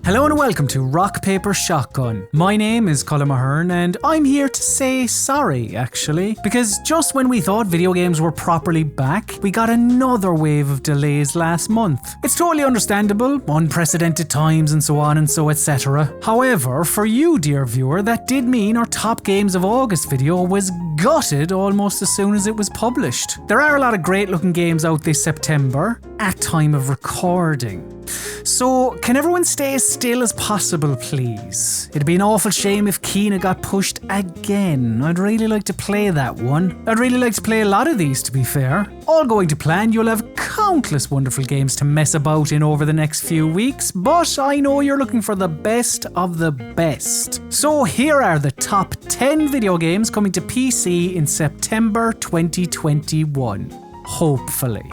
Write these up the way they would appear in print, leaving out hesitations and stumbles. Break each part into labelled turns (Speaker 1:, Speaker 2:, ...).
Speaker 1: Hello and welcome to Rock Paper Shotgun. My name is Colin Mahern and I'm here to say sorry, actually, because just when we thought video games were properly back, we got another wave of delays last month. It's totally understandable, unprecedented times and so on and so etc. However, for you, dear viewer, that did mean our Top Games of August video was gutted almost as soon as it was published. There are a lot of great looking games out this September, at time of recording. So, can everyone stay as still as possible, please? It'd be an awful shame if Kena got pushed again. I'd really like to play that one. I'd really like to play a lot of these, to be fair. All going to plan, you'll have countless wonderful games to mess about in over the next few weeks, but I know you're looking for the best of the best. So here are the top 10 video games coming to PC in September 2021. Hopefully.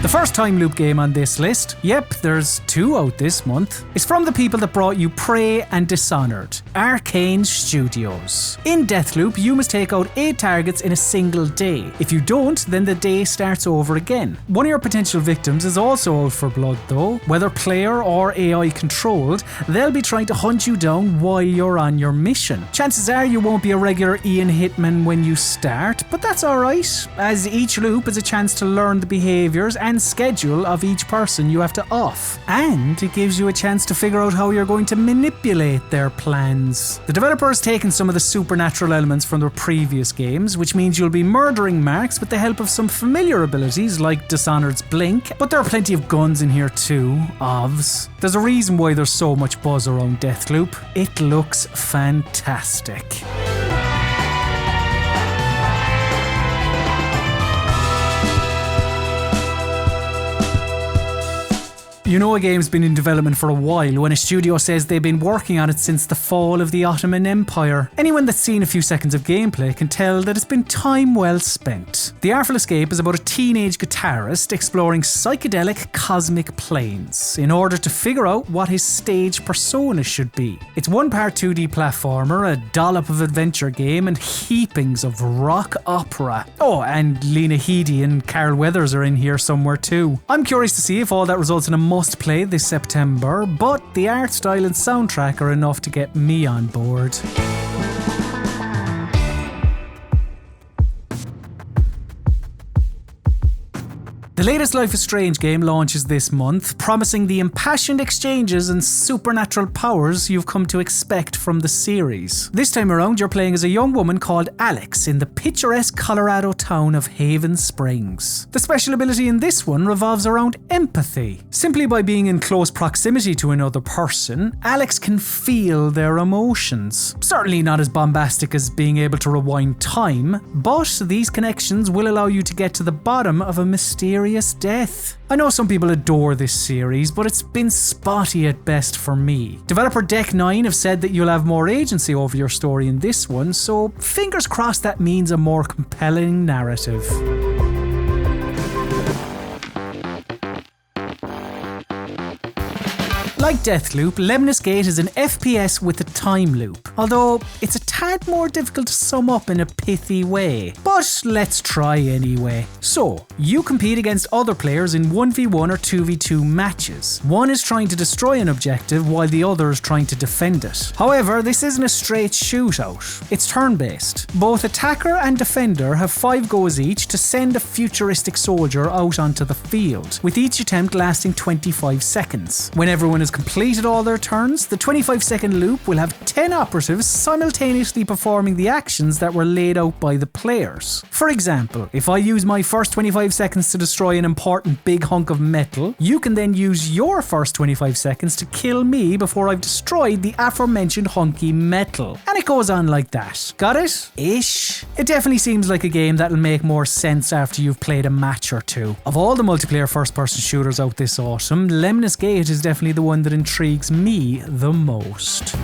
Speaker 1: The first time loop game on this list, yep, there's 2 out this month, is from the people that brought you Prey and Dishonored, Arkane Studios. In Deathloop, you must take out 8 targets in a single day. If you don't, then the day starts over again. One of your potential victims is also out for blood though. Whether player or AI controlled, they'll be trying to hunt you down while you're on your mission. Chances are you won't be a regular Ian Hitman when you start, but that's alright, as each loop is a chance to learn the behaviours and schedule of each person you have to off. And it gives you a chance to figure out how you're going to manipulate their plans. The developer has taken some of the supernatural elements from their previous games, which means you'll be murdering marks with the help of some familiar abilities like Dishonored's Blink, but there are plenty of guns in here too, OVs. There's a reason why there's so much buzz around Deathloop. It looks fantastic. You know a game's been in development for a while when a studio says they've been working on it since the fall of the Ottoman Empire. Anyone that's seen a few seconds of gameplay can tell that it's been time well spent. The Artful Escape is about a teenage guitarist exploring psychedelic cosmic planes in order to figure out what his stage persona should be. It's one part 2D platformer, a dollop of adventure game, and heapings of rock opera. Oh, and Lena Headey and Carl Weathers are in here somewhere too. I'm curious to see if all that results in a must play this September, but the art style and soundtrack are enough to get me on board. The latest Life is Strange game launches this month, promising the impassioned exchanges and supernatural powers you've come to expect from the series. This time around, you're playing as a young woman called Alex in the picturesque Colorado town of Haven Springs. The special ability in this one revolves around empathy. Simply by being in close proximity to another person, Alex can feel their emotions. Certainly not as bombastic as being able to rewind time, but these connections will allow you to get to the bottom of a mysterious death. I know some people adore this series, but it's been spotty at best for me. Developer Deck 9 have said that you'll have more agency over your story in this one, so fingers crossed that means a more compelling narrative. Like Deathloop, Lemnis Gate is an FPS with a time loop, although it's a tad more difficult to sum up in a pithy way. But let's try anyway. So, you compete against other players in 1v1 or 2v2 matches. One is trying to destroy an objective while the other is trying to defend it. However, this isn't a straight shootout. It's turn-based. Both attacker and defender have 5 goes each to send a futuristic soldier out onto the field, with each attempt lasting 25 seconds. When everyone has completed all their turns, the 25-second loop will have 10 operatives simultaneously performing the actions that were laid out by the players. For example, if I use my first 25 seconds to destroy an important big hunk of metal, you can then use your first 25 seconds to kill me before I've destroyed the aforementioned hunky metal. And it goes on like that. Got it? Ish. It definitely seems like a game that'll make more sense after you've played a match or two. Of all the multiplayer first-person shooters out this autumn, Lemnis Gate is definitely the one that intrigues me the most.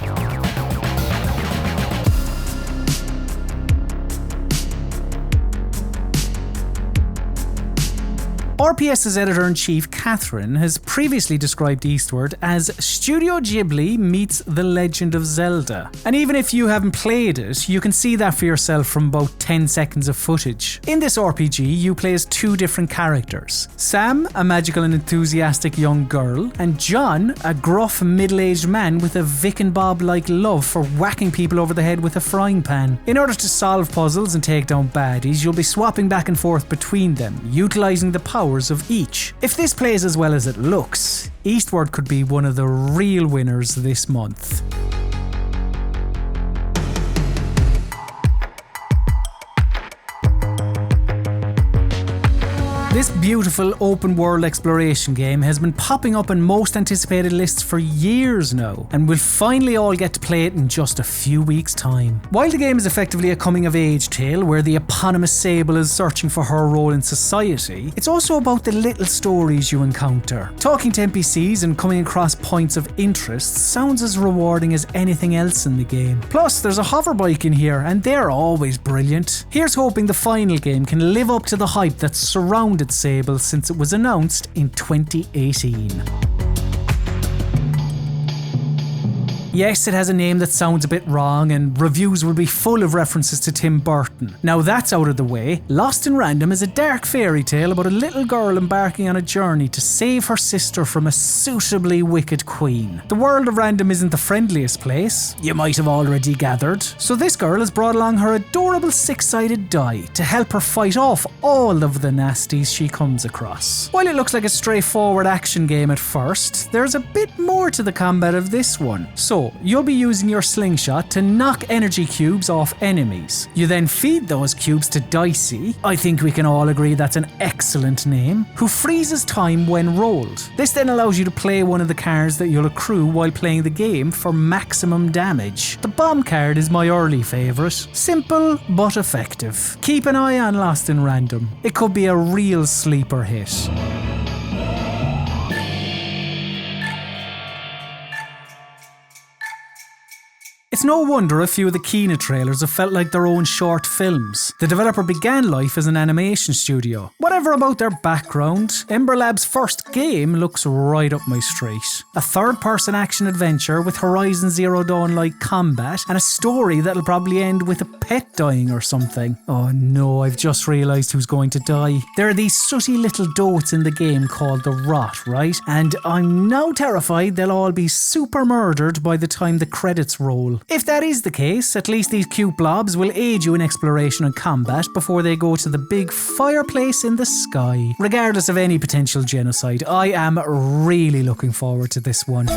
Speaker 1: RPS's editor-in-chief Catherine has previously described Eastward as Studio Ghibli meets The Legend of Zelda. And even if you haven't played it, you can see that for yourself from about 10 seconds of footage. In this RPG, you play as two different characters. Sam, a magical and enthusiastic young girl, and John, a gruff middle-aged man with a Vic and Bob-like love for whacking people over the head with a frying pan. In order to solve puzzles and take down baddies, you'll be swapping back and forth between them, utilising the powers of each. If this plays as well as it looks, Eastward could be one of the real winners this month. This beautiful open-world exploration game has been popping up in most anticipated lists for years now, and we'll finally all get to play it in just a few weeks' time. While the game is effectively a coming-of-age tale where the eponymous Sable is searching for her role in society, it's also about the little stories you encounter. Talking to NPCs and coming across points of interest sounds as rewarding as anything else in the game. Plus, there's a hoverbike in here, and they're always brilliant. Here's hoping the final game can live up to the hype that's surrounded Sable since it was announced in 2018. Yes, it has a name that sounds a bit wrong, and reviews will be full of references to Tim Burton. Now that's out of the way, Lost in Random is a dark fairy tale about a little girl embarking on a journey to save her sister from a suitably wicked queen. The world of Random isn't the friendliest place, you might have already gathered, so this girl has brought along her adorable six-sided die to help her fight off all of the nasties she comes across. While it looks like a straightforward action game at first, there's a bit more to the combat of this one. So, you'll be using your slingshot to knock energy cubes off enemies. You then feed those cubes to Dicey, I think we can all agree that's an excellent name, who freezes time when rolled. This then allows you to play one of the cards that you'll accrue while playing the game for maximum damage. The bomb card is my early favourite. Simple but effective. Keep an eye on Lost in Random. It could be a real sleeper hit. It's no wonder a few of the Kena trailers have felt like their own short films. The developer began life as an animation studio. Whatever about their background, Ember Lab's first game looks right up my street. A third-person action adventure with Horizon Zero Dawn-like combat and a story that'll probably end with a pet dying or something. Oh no, I've just realised who's going to die. There are these sooty little dots in the game called the Rot, right? And I'm now terrified they'll all be super murdered by the time the credits roll. If that is the case, at least these cute blobs will aid you in exploration and combat before they go to the big fireplace in the sky. Regardless of any potential genocide, I am really looking forward to this one.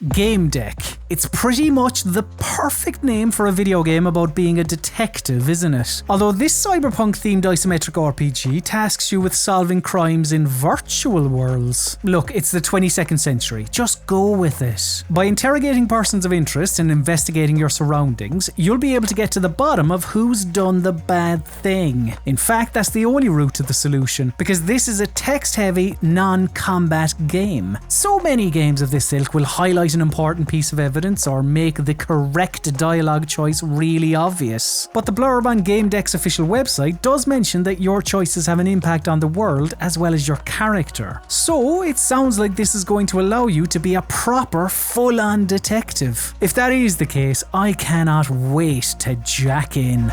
Speaker 1: Gamedec. It's pretty much the perfect name for a video game about being a detective, isn't it? Although this cyberpunk-themed isometric RPG tasks you with solving crimes in virtual worlds. Look, it's the 22nd century. Just go with it. By interrogating persons of interest and investigating your surroundings, you'll be able to get to the bottom of who's done the bad thing. In fact, that's the only route to the solution, because this is a text-heavy, non-combat game. So many games of this ilk will highlight an important piece of evidence or make the correct dialogue choice really obvious. But the blurb on Gamedec's official website does mention that your choices have an impact on the world as well as your character. So it sounds like this is going to allow you to be a proper full-on detective. If that is the case, I cannot wait to jack in.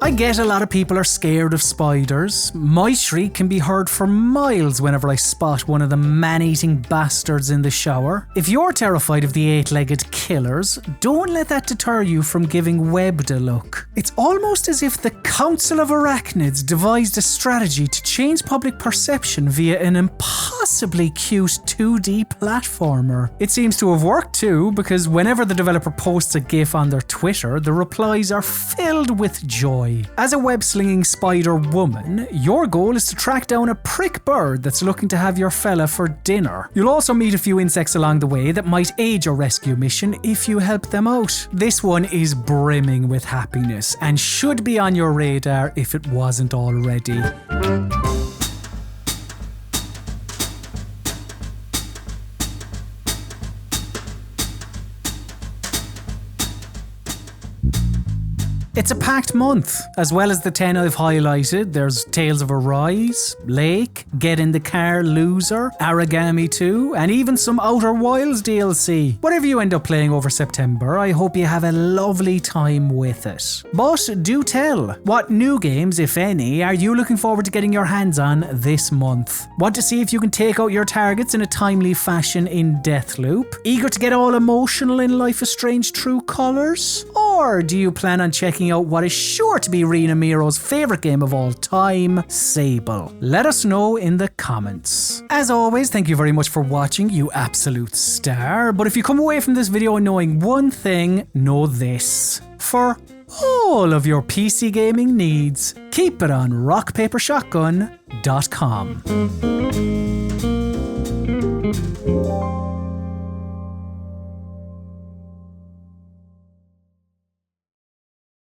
Speaker 1: I get a lot of people are scared of spiders. My shriek can be heard for miles whenever I spot one of the man-eating bastards in the shower. If you're terrified of the eight-legged killers, don't let that deter you from giving Webbed a look. It's almost as if the Council of Arachnids devised a strategy to change public perception via an impossibly cute 2D platformer. It seems to have worked too, because whenever the developer posts a GIF on their Twitter, the replies are filled with joy. As a web-slinging spider woman, your goal is to track down a prick bird that's looking to have your fella for dinner. You'll also meet a few insects along the way that might aid your rescue mission if you help them out. This one is brimming with happiness and should be on your radar if it wasn't already. It's a packed month. As well as the 10 I've highlighted, there's Tales of Arise, Lake, Get in the Car Loser, Aragami 2, and even some Outer Wilds DLC. Whatever you end up playing over September, I hope you have a lovely time with it. But do tell, what new games, if any, are you looking forward to getting your hands on this month? Want to see if you can take out your targets in a timely fashion in Deathloop? Eager to get all emotional in Life is Strange True Colors? Or do you plan on checking out what is sure to be Rina Miro's favourite game of all time, Sable? Let us know in the comments. As always, thank you very much for watching, you absolute star. But if you come away from this video knowing one thing, know this. For all of your PC gaming needs, keep it on rockpapershotgun.com.